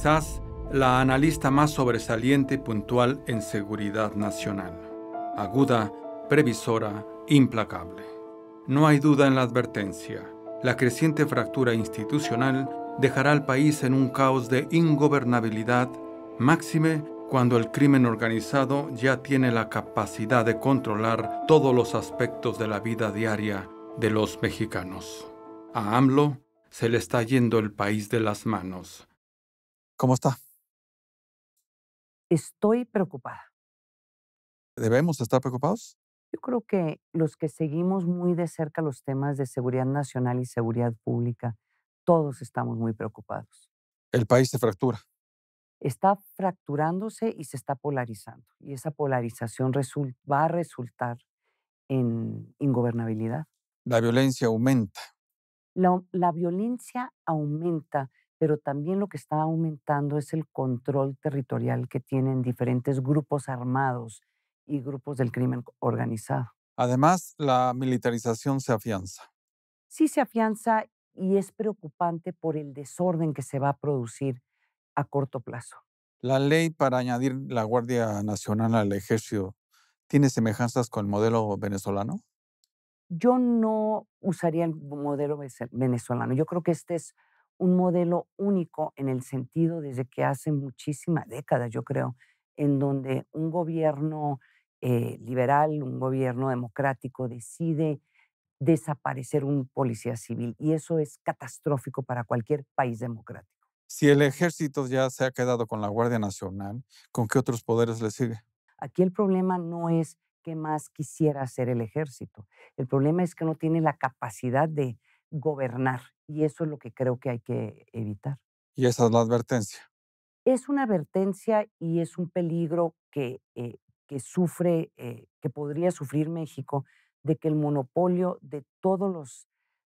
quizás la analista más sobresaliente y puntual en seguridad nacional. Aguda, previsora, implacable. No hay duda en la advertencia. La creciente fractura institucional dejará al país en un caos de ingobernabilidad, máxime cuando el crimen organizado ya tiene la capacidad de controlar todos los aspectos de la vida diaria de los mexicanos. A AMLO se le está yendo el país de las manos. ¿Cómo está? Estoy preocupada. ¿Debemos estar preocupados? Yo creo que los que seguimos muy de cerca los temas de seguridad nacional y seguridad pública, todos estamos muy preocupados. El país se fractura. Está fracturándose y se está polarizando. Y esa polarización va a resultar en ingobernabilidad. La violencia aumenta. La violencia aumenta, pero también lo que está aumentando es el control territorial que tienen diferentes grupos armados y grupos del crimen organizado. Además, la militarización se afianza. Sí se afianza y es preocupante por el desorden que se va a producir a corto plazo. La ley para añadir la Guardia Nacional al ejército tiene semejanzas con el modelo venezolano. Yo no usaría el modelo venezolano. Yo creo que este es un modelo único en el sentido desde que hace muchísimas décadas, yo creo, en donde un gobierno liberal, un gobierno democrático decide desaparecer un policía civil y eso es catastrófico para cualquier país democrático. Si el ejército ya se ha quedado con la Guardia Nacional, ¿con qué otros poderes le sigue? Aquí el problema no es qué más quisiera hacer el ejército. El problema es que no tiene la capacidad de gobernar y eso es lo que creo que hay que evitar. Y esa es la advertencia. Es una advertencia y es un peligro que podría sufrir México de que el monopolio de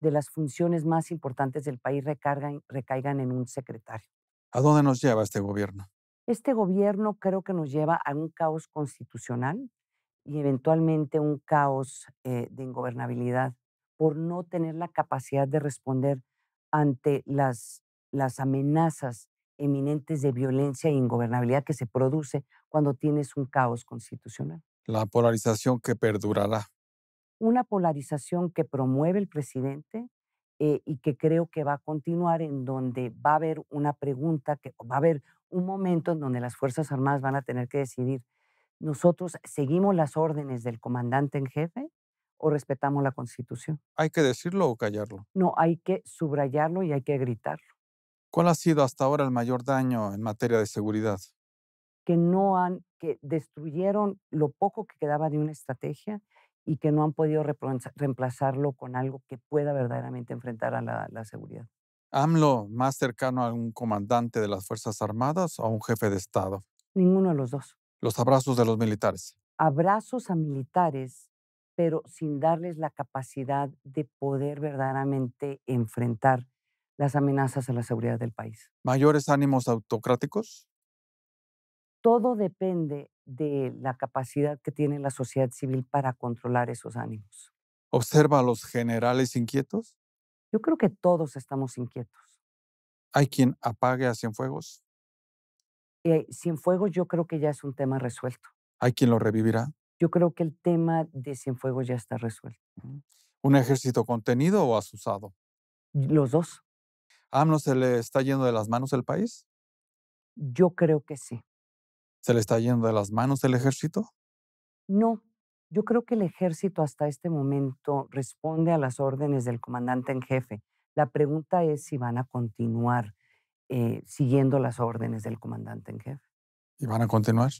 de las funciones más importantes del país recaigan en un secretario. ¿A dónde nos lleva este gobierno? Este gobierno creo que nos lleva a un caos constitucional y eventualmente un caos de ingobernabilidad por no tener la capacidad de responder ante las amenazas eminentes de violencia e ingobernabilidad que se produce cuando tienes un caos constitucional. La polarización que perdurará. Una polarización que promueve el presidente y que creo que va a continuar en donde va a haber una pregunta, que va a haber un momento en donde las Fuerzas Armadas van a tener que decidir, ¿nosotros seguimos las órdenes del comandante en jefe o respetamos la Constitución? ¿Hay que decirlo o callarlo? No, hay que subrayarlo y hay que gritarlo. ¿Cuál ha sido hasta ahora el mayor daño en materia de seguridad? Que destruyeron lo poco que quedaba de una estrategia y que no han podido reemplazarlo con algo que pueda verdaderamente enfrentar a la seguridad. ¿AMLO más cercano a un comandante de las Fuerzas Armadas o a un jefe de Estado? Ninguno de los dos. Los abrazos de los militares. Abrazos a militares, pero sin darles la capacidad de poder verdaderamente enfrentar las amenazas a la seguridad del país. ¿Mayores ánimos autocráticos? Todo depende de la capacidad que tiene la sociedad civil para controlar esos ánimos. ¿Observa a los generales inquietos? Yo creo que todos estamos inquietos. ¿Hay quien apague a Cienfuegos? Cienfuegos yo creo que ya es un tema resuelto. ¿Hay quien lo revivirá? Yo creo que el tema de Cienfuegos ya está resuelto. ¿Un ejército contenido o asusado? Los dos. ¿A AMLO se le está yendo de las manos el país? Yo creo que sí. ¿Se le está yendo de las manos el ejército? No, yo creo que el ejército hasta este momento responde a las órdenes del comandante en jefe. La pregunta es si van a continuar siguiendo las órdenes del comandante en jefe. ¿Y van a continuar?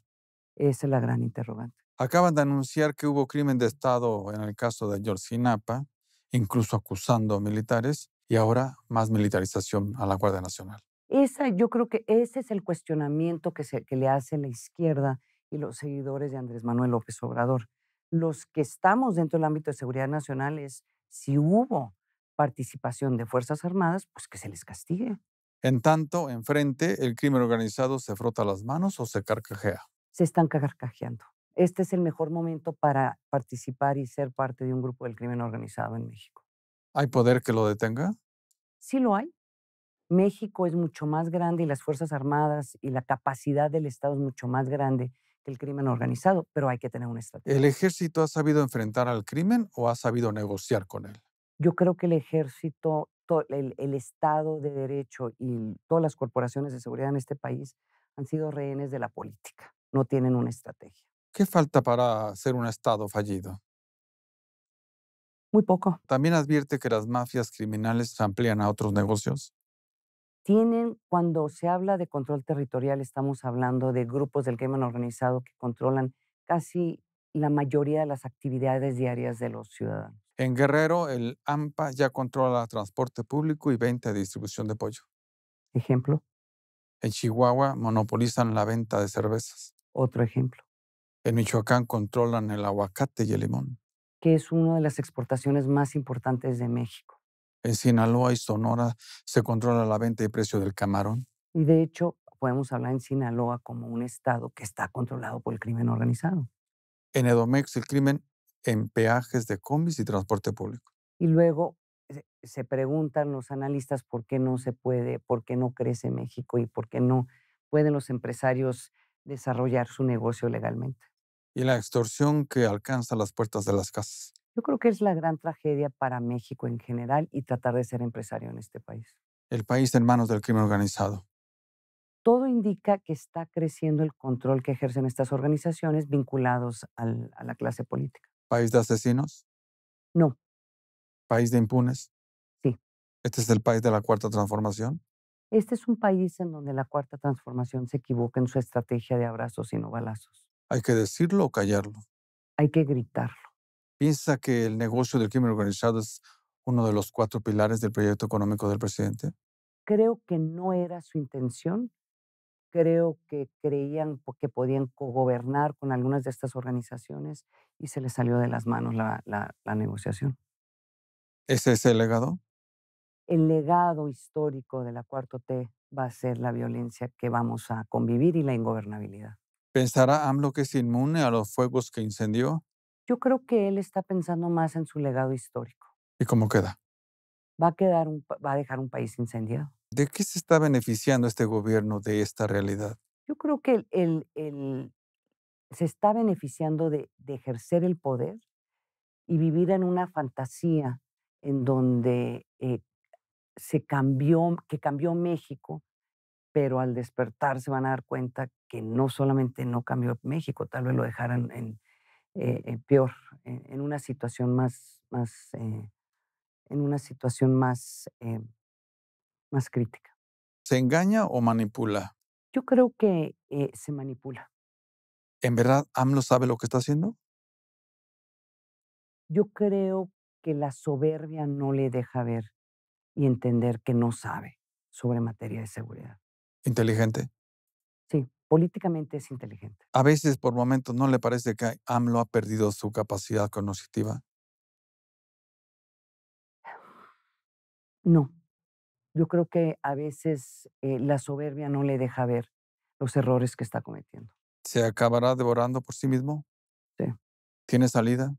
Esa es la gran interrogante. Acaban de anunciar que hubo crimen de Estado en el caso de Ayotzinapa, incluso acusando a militares, y ahora más militarización a la Guardia Nacional. Yo creo que ese es el cuestionamiento que le hace la izquierda y los seguidores de Andrés Manuel López Obrador. Los que estamos dentro del ámbito de seguridad nacional es si hubo participación de Fuerzas Armadas, pues que se les castigue. En tanto, enfrente, el crimen organizado se frota las manos o se carcajea. Se están carcajeando. Este es el mejor momento para participar y ser parte de un grupo del crimen organizado en México. ¿Hay poder que lo detenga? Sí lo hay. México es mucho más grande y las Fuerzas Armadas y la capacidad del Estado es mucho más grande que el crimen organizado, pero hay que tener una estrategia. ¿El ejército ha sabido enfrentar al crimen o ha sabido negociar con él? Yo creo que el ejército, el Estado de Derecho y todas las corporaciones de seguridad en este país han sido rehenes de la política, no tienen una estrategia. ¿Qué falta para ser un Estado fallido? Muy poco. También advierte que las mafias criminales se amplían a otros negocios. Cuando se habla de control territorial, estamos hablando de grupos del crimen organizado que controlan casi la mayoría de las actividades diarias de los ciudadanos. En Guerrero, el AMPA ya controla transporte público y venta y distribución de pollo. Ejemplo, En Chihuahua monopolizan la venta de cervezas. otro ejemplo, En Michoacán controlan el aguacate y el limón. que es una de las exportaciones más importantes de México. En Sinaloa y Sonora se controla la venta y precio del camarón. Y de hecho, podemos hablar en Sinaloa como un estado que está controlado por el crimen organizado. En Edomex, el crimen en peajes de combis y transporte público. Y luego se preguntan los analistas por qué no se puede, por qué no crece México y por qué no pueden los empresarios desarrollar su negocio legalmente. Y la extorsión que alcanza las puertas de las casas. Yo creo que es la gran tragedia para México en general y tratar de ser empresario en este país. El país en manos del crimen organizado. Todo indica que está creciendo el control que ejercen estas organizaciones vinculados a la clase política. País de asesinos. No, País de impunes. sí. Este es el país de la cuarta transformación. Este es un país en donde la cuarta transformación se equivoca en su estrategia de abrazos y no balazos. Hay que decirlo o callarlo. Hay que gritarlo. ¿Piensa que el negocio del crimen organizado es uno de los 4 pilares del proyecto económico del presidente? Creo que no era su intención. Creo que creían que podían cogobernar con algunas de estas organizaciones y se les salió de las manos la negociación. ¿Ese es el legado? El legado histórico de la Cuarto T va a ser la violencia que vamos a convivir y la ingobernabilidad. ¿Pensará AMLO que es inmune a los fuegos que incendió? Yo creo que él está pensando más en su legado histórico. ¿Y cómo queda? Va a dejar un país incendiado. ¿De qué se está beneficiando este gobierno de esta realidad? Yo creo que se está beneficiando de ejercer el poder y vivir en una fantasía en donde que cambió México, pero al despertar se van a dar cuenta que no solamente no cambió México, tal vez lo dejaran peor, en una situación en una situación más crítica. ¿Se engaña o manipula? Yo creo que se manipula. ¿En verdad AMLO sabe lo que está haciendo? Yo creo que la soberbia no le deja ver y entender que no sabe sobre materia de seguridad. ¿Inteligente? Sí, políticamente es inteligente. A veces, por momentos, ¿no le parece que AMLO ha perdido su capacidad cognitiva? No, yo creo que a veces la soberbia no le deja ver los errores que está cometiendo. ¿Se acabará devorando por sí mismo? Sí. ¿Tiene salida?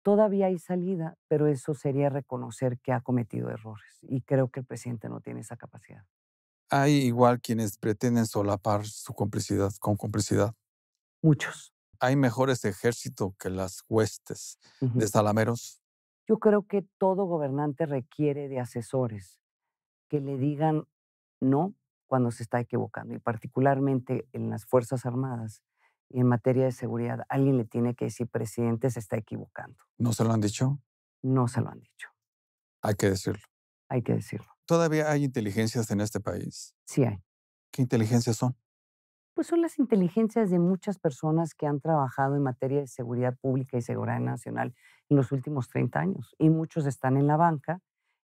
Todavía hay salida, pero eso sería reconocer que ha cometido errores y creo que el presidente no tiene esa capacidad. Hay igual quienes pretenden solapar su complicidad con complicidad. Muchos. ¿Hay mejores ejército que las huestes Ujú. de salameros? Yo creo que todo gobernante requiere de asesores que le digan no cuando se está equivocando y particularmente en las Fuerzas Armadas y en materia de seguridad, alguien le tiene que decir, presidente, se está equivocando. ¿No se lo han dicho? No se lo han dicho, Hay que decirlo. hay que decirlo. ¿Todavía hay inteligencias en este país? Sí hay. ¿Qué inteligencias son? Pues son las inteligencias de muchas personas que han trabajado en materia de seguridad pública y seguridad nacional en los últimos 30 años. Y muchos están en la banca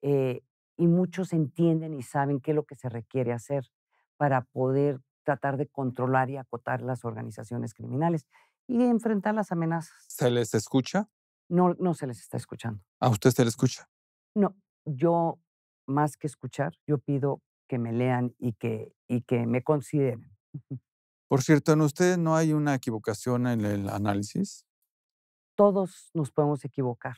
eh, y muchos entienden y saben qué es lo que se requiere hacer para poder tratar de controlar y acotar las organizaciones criminales y enfrentar las amenazas. ¿Se les escucha? No, no se les está escuchando. ¿A usted se le escucha? No, yo más que escuchar, yo pido que me lean y que me consideren. Por cierto, ¿en usted no hay una equivocación en el análisis? Todos nos podemos equivocar,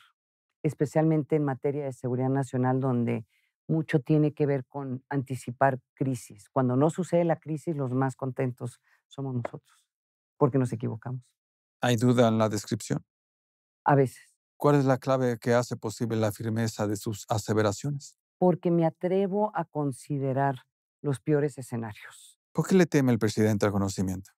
especialmente en materia de seguridad nacional, donde mucho tiene que ver con anticipar crisis. Cuando no sucede la crisis, los más contentos somos nosotros, porque nos equivocamos, ¿Hay duda en la descripción? a veces, ¿Cuál es la clave que hace posible la firmeza de sus aseveraciones? porque me atrevo a considerar los peores escenarios. ¿Por qué le teme el presidente al conocimiento?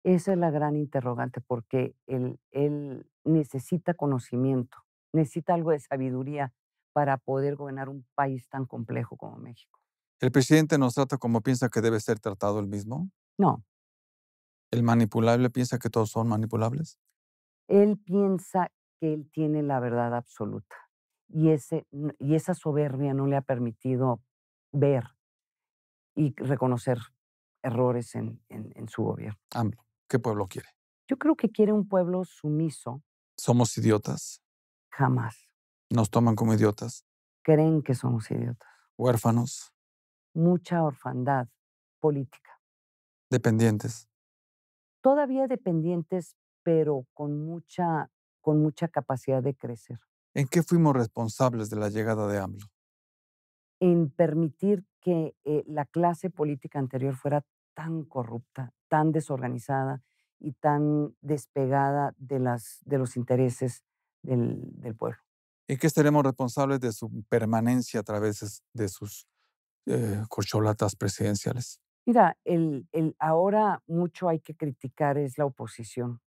Esa es la gran interrogante, porque él necesita conocimiento, necesita algo de sabiduría para poder gobernar un país tan complejo como México. ¿El presidente nos trata como piensa que debe ser tratado él mismo? No, ¿El manipulable piensa que todos son manipulables? él piensa que él tiene la verdad absoluta y esa soberbia no le ha permitido ver y reconocer errores en su gobierno. AMLO, ¿qué pueblo quiere? Yo creo que quiere un pueblo sumiso, ¿Somos idiotas? jamás. ¿Nos toman como idiotas? Creen que somos idiotas. ¿Huérfanos? Mucha orfandad política. ¿Dependientes? Todavía dependientes, pero con mucha capacidad de crecer. ¿En qué fuimos responsables de la llegada de AMLO? En permitir que, la clase política anterior fuera tan corrupta, tan desorganizada y tan despegada de los intereses del pueblo. ¿En qué estaremos responsables de su permanencia a través de sus corcholatas presidenciales? Mira, el ahora mucho hay que criticar es la oposición,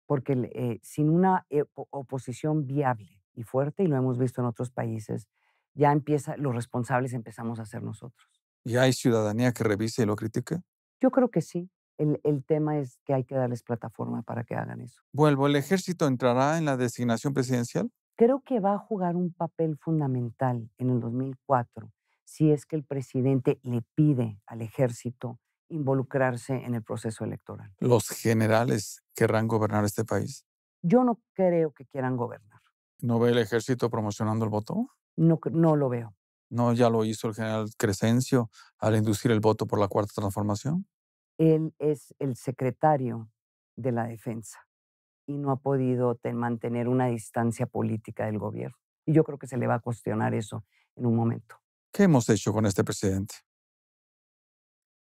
porque sin una, oposición viable y fuerte, y lo hemos visto en otros países, ya empieza los responsables empezamos a ser nosotros. ¿Y hay ciudadanía que revise y lo critique? Yo creo que sí. El tema es que hay que darles plataforma para que hagan eso. Vuelvo, ¿el ejército entrará en la designación presidencial? Creo que va a jugar un papel fundamental en el 2004 si es que el presidente le pide al ejército involucrarse en el proceso electoral. ¿Los generales querrán gobernar este país? Yo no creo que quieran gobernar. ¿No ve el ejército promocionando el voto? No lo veo. ¿No ya lo hizo el general Crescencio al inducir el voto por la Cuarta Transformación? Él es el secretario de la defensa y no ha podido mantener una distancia política del gobierno. Y yo creo que se le va a cuestionar eso en un momento. ¿Qué hemos hecho con este presidente?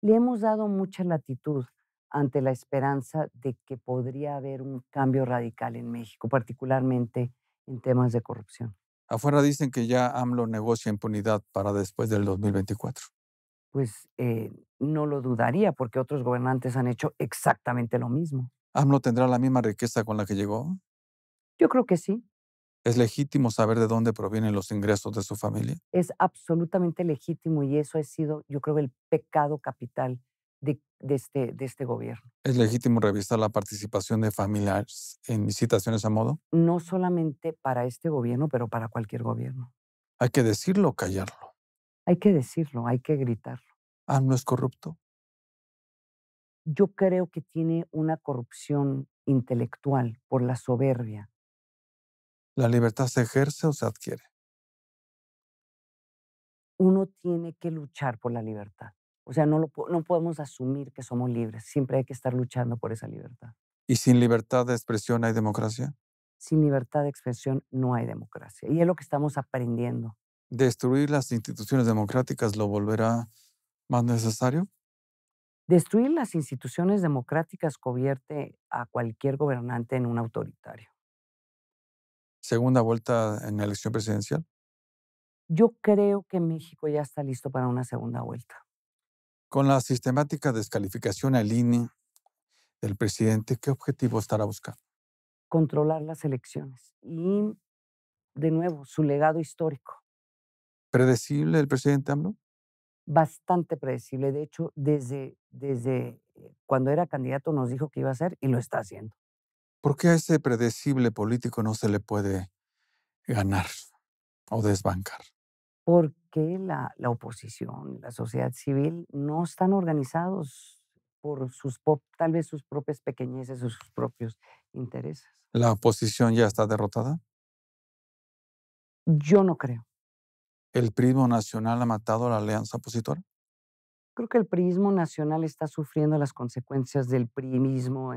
Le hemos dado mucha latitud ante la esperanza de que podría haber un cambio radical en México, particularmente en temas de corrupción. Afuera dicen que ya AMLO negocia impunidad para después del 2024. Pues no lo dudaría porque otros gobernantes han hecho exactamente lo mismo. ¿AMLO tendrá la misma riqueza con la que llegó? Yo creo que sí. ¿Es legítimo saber de dónde provienen los ingresos de su familia? Es absolutamente legítimo y eso ha sido, yo creo, el pecado capital de este gobierno. ¿Es legítimo revisar la participación de familiares en licitaciones a modo? No solamente para este gobierno, pero para cualquier gobierno. ¿Hay que decirlo o callarlo? Hay que decirlo, hay que gritarlo. ¿AMLO es corrupto? Yo creo que tiene una corrupción intelectual por la soberbia. ¿La libertad se ejerce o se adquiere? Uno tiene que luchar por la libertad. O sea, no podemos asumir que somos libres, siempre hay que estar luchando por esa libertad. ¿Y sin libertad de expresión hay democracia? Sin libertad de expresión no hay democracia y es lo que estamos aprendiendo. ¿Destruir las instituciones democráticas lo volverá más necesario? Destruir las instituciones democráticas convierte a cualquier gobernante en un autoritario. ¿Segunda vuelta en la elección presidencial? Yo creo que México ya está listo para una segunda vuelta. Con la sistemática descalificación al INE del presidente, ¿qué objetivo estará buscando? Controlar las elecciones y, de nuevo, su legado histórico. ¿Predecible el presidente AMLO? Bastante predecible. De hecho, desde cuando era candidato nos dijo que iba a hacer y lo está haciendo. ¿Por qué a ese predecible político no se le puede ganar o desbancar? Porque la oposición, la sociedad civil no están organizados por tal vez sus propias pequeñeces o sus propios intereses. ¿La oposición ya está derrotada? Yo no creo. ¿El prismo nacional ha matado a la alianza opositora? Creo que el priismo nacional está sufriendo las consecuencias del priismo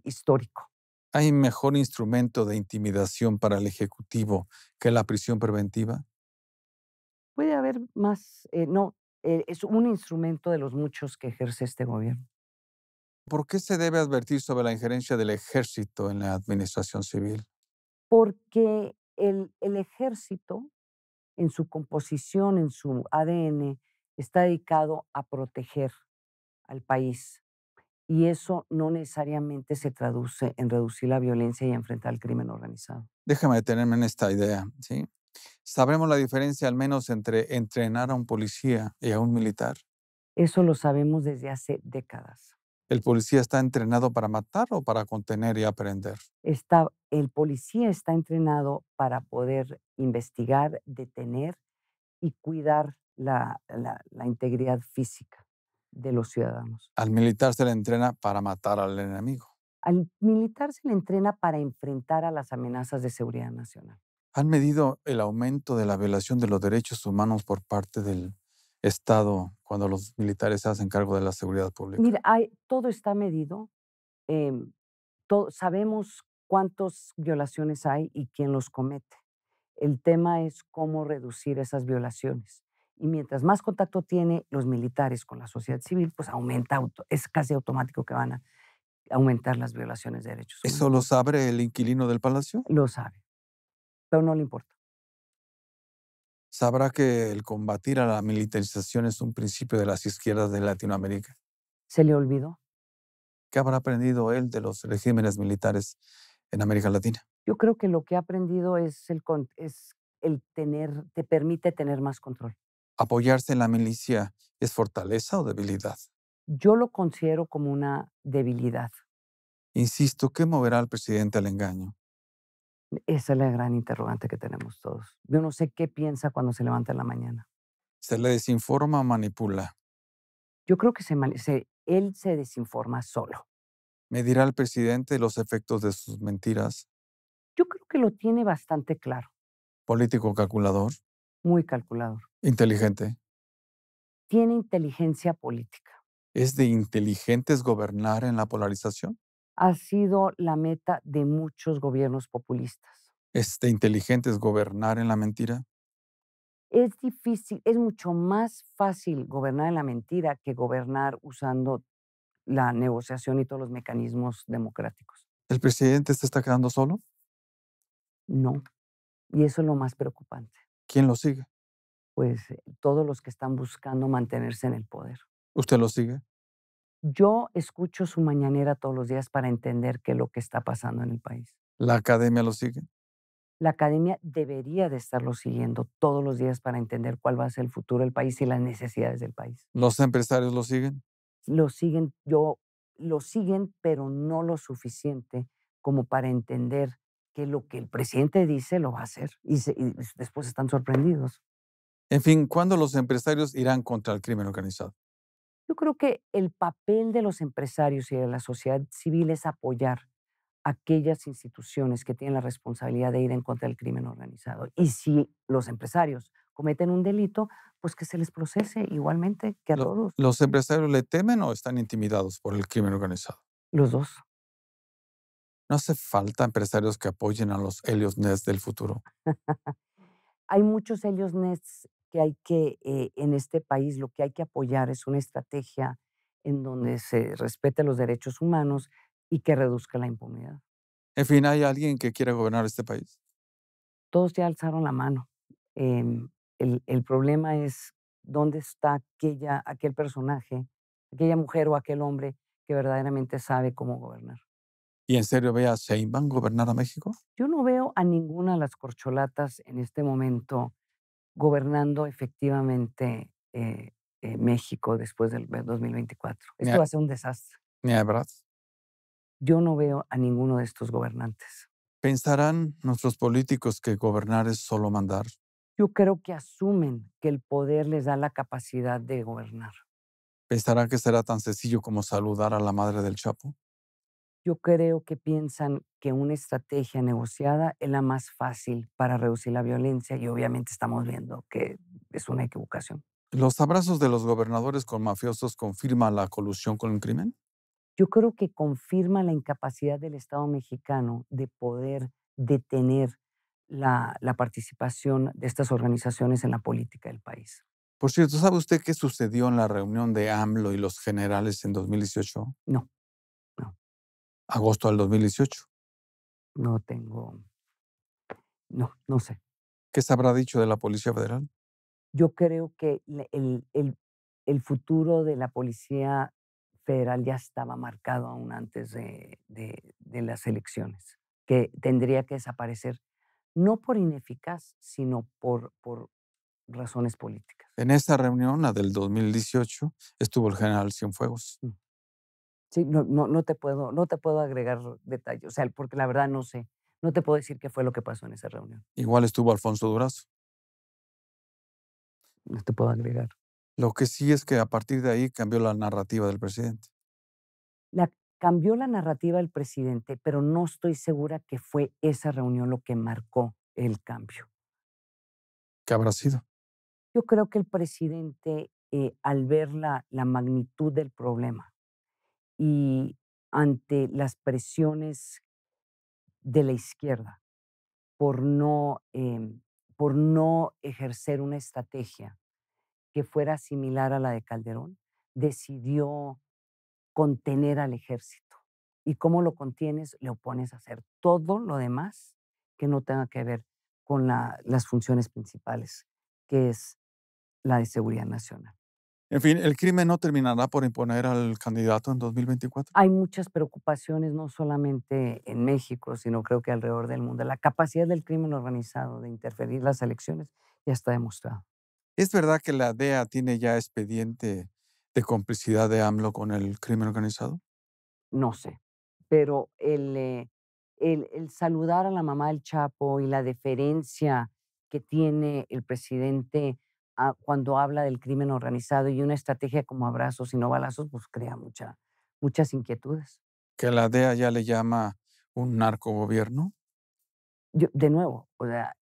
histórico. ¿Hay mejor instrumento de intimidación para el Ejecutivo que la prisión preventiva? Puede haber más, no, es un instrumento de los muchos que ejerce este gobierno. ¿Por qué se debe advertir sobre la injerencia del ejército en la administración civil? Porque el ejército, en su composición, en su ADN, está dedicado a proteger al país, y eso no necesariamente se traduce en reducir la violencia y enfrentar el crimen organizado. Déjame detenerme en esta idea, ¿sí? ¿Sabremos la diferencia al menos entre entrenar a un policía y a un militar? Eso lo sabemos desde hace décadas. ¿El policía está entrenado para matar o para contener y aprender? El policía está entrenado para poder investigar, detener y cuidar la integridad física de los ciudadanos. Al militar se le entrena para matar al enemigo. Al militar se le entrena para enfrentar a las amenazas de seguridad nacional. ¿Han medido el aumento de la violación de los derechos humanos por parte del Estado cuando los militares se hacen cargo de la seguridad pública? Mira, todo está medido, em, sabemos cuántas violaciones hay y quién los comete. El tema es cómo reducir esas violaciones. Y mientras más contacto tiene los militares con la sociedad civil, pues es casi automático que van a aumentar las violaciones de derechos ¿Eso humanos. lo sabe el inquilino del palacio? Lo sabe, pero no le importa. ¿Sabrá que el combatir a la militarización es un principio de las izquierdas de Latinoamérica? ¿Se le olvidó? ¿Qué habrá aprendido él de los regímenes militares en América Latina? Yo creo que lo que ha aprendido es te permite tener más control. ¿Apoyarse en la milicia es fortaleza o debilidad? Yo lo considero como una debilidad. Insisto, ¿qué moverá al presidente al engaño? Esa es la gran interrogante que tenemos todos. Yo no sé qué piensa cuando se levanta en la mañana. ¿Se le desinforma o manipula? Yo creo que él se desinforma solo. ¿Medirá al presidente los efectos de sus mentiras? Yo creo que lo tiene bastante claro, ¿Político calculador? muy calculador. ¿Inteligente? Tiene inteligencia política. ¿Es de inteligentes gobernar en la polarización? Ha sido la meta de muchos gobiernos populistas. ¿Es de inteligentes gobernar en la mentira? Es difícil, es mucho más fácil gobernar en la mentira que gobernar usando la negociación y todos los mecanismos democráticos. ¿El presidente se está quedando solo? No, y eso es lo más preocupante, ¿Quién lo sigue? pues todos los que están buscando mantenerse en el poder. ¿Usted lo sigue? Yo escucho su mañanera todos los días para entender qué es lo que está pasando en el país. ¿La academia lo sigue? La academia debería de estarlo siguiendo todos los días para entender cuál va a ser el futuro del país y las necesidades del país. ¿Los empresarios lo siguen? Lo siguen, lo siguen, pero no lo suficiente como para entender que lo que el presidente dice lo va a hacer y después están sorprendidos. En fin, ¿cuándo los empresarios irán contra el crimen organizado? Yo creo que el papel de los empresarios y de la sociedad civil es apoyar aquellas instituciones que tienen la responsabilidad de ir en contra del crimen organizado. Y si los empresarios cometen un delito, pues que se les procese igualmente que a todos, ¿Los empresarios le temen o están intimidados por el crimen organizado? los dos. ¿No hace falta empresarios que apoyen a los Helios Ness del futuro? Hay muchos Helios Nets que en este país lo que hay que apoyar es una estrategia en donde se respete los derechos humanos y que reduzca la impunidad. En fin, ¿hay alguien que quiera gobernar este país? Todos ya alzaron la mano. Em, el problema es dónde está aquel personaje, aquella mujer o aquel hombre que verdaderamente sabe cómo gobernar. ¿Y en serio ve a Sheinbaum gobernar a México? Yo no veo a ninguna de las corcholatas en este momento gobernando efectivamente México después del 2024. Ni Esto a, va a ser un desastre. ni a Ebrard. Yo no veo a ninguno de estos gobernantes. ¿Pensarán nuestros políticos que gobernar es solo mandar? Yo creo que asumen que el poder les da la capacidad de gobernar. ¿Pensarán que será tan sencillo como saludar a la madre del Chapo? Yo creo que piensan que una estrategia negociada es la más fácil para reducir la violencia y obviamente estamos viendo que es una equivocación. ¿Los abrazos de los gobernadores con mafiosos confirman la colusión con el crimen? Yo creo que confirma la incapacidad del Estado mexicano de poder detener la participación de estas organizaciones en la política del país. Por cierto, ¿sabe usted qué sucedió en la reunión de AMLO y los generales en 2018? No, no, Agosto del 2018. no tengo, no sé. ¿Qué se habrá dicho de la Policía Federal? Yo creo que el futuro de la Policía Federal ya estaba marcado aún antes de las elecciones, que tendría que desaparecer, no por ineficaz, sino por razones políticas. En esta reunión, la del 2018, estuvo el general Cienfuegos. Sí, no te puedo agregar detalles, o sea, porque la verdad no sé. No te puedo decir qué fue lo que pasó en esa reunión. Igual estuvo Alfonso Durazo. No te puedo agregar. Lo que sí es que a partir de ahí cambió la narrativa del presidente. Cambió la narrativa del presidente, pero no estoy segura que fue esa reunión lo que marcó el cambio. ¿Qué habrá sido? Yo creo que el presidente, al ver la magnitud del problema y ante las presiones de la izquierda por no ejercer una estrategia que fuera similar a la de Calderón, decidió contener al ejército. ¿Y cómo lo contienes? Lo pones a hacer todo lo demás que no tenga que ver con las funciones principales, que es la de seguridad nacional. En fin, ¿el crimen no terminará por imponer al candidato en 2024? Hay muchas preocupaciones, no solamente en México, sino creo que alrededor del mundo. La capacidad del crimen organizado de interferir en las elecciones ya está demostrada. ¿Es verdad que la DEA tiene ya expediente de complicidad de AMLO con el crimen organizado? No sé, pero el saludar a la mamá del Chapo y la deferencia que tiene el presidente, cuando habla del crimen organizado y una estrategia como abrazos y no balazos, pues crea muchas inquietudes. ¿Que la DEA ya le llama un narcogobierno? De nuevo, o sea,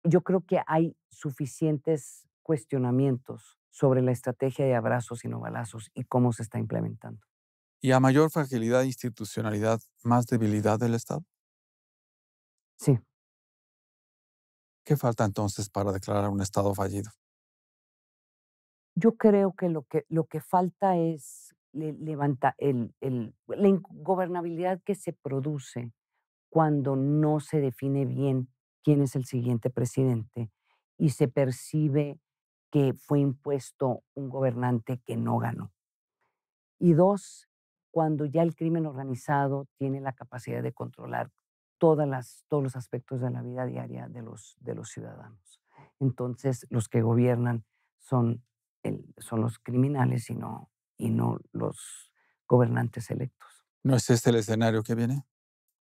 yo creo que hay suficientes cuestionamientos sobre la estrategia de abrazos y no balazos y cómo se está implementando. ¿Y a mayor fragilidad e institucionalidad, más debilidad del Estado? Sí. ¿Qué falta entonces para declarar un Estado fallido? Yo creo que lo que falta es la ingobernabilidad que se produce cuando no se define bien quién es el siguiente presidente y se percibe que fue impuesto un gobernante que no ganó. Y 2, cuando ya el crimen organizado tiene la capacidad de controlar todos los aspectos de la vida diaria de los ciudadanos. Entonces, los que gobiernan son son los criminales y no los gobernantes electos. ¿No es este el escenario que viene?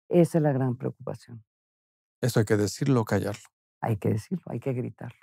Esa es la gran preocupación. Eso hay que decirlo o callarlo. Hay que decirlo, hay que gritarlo.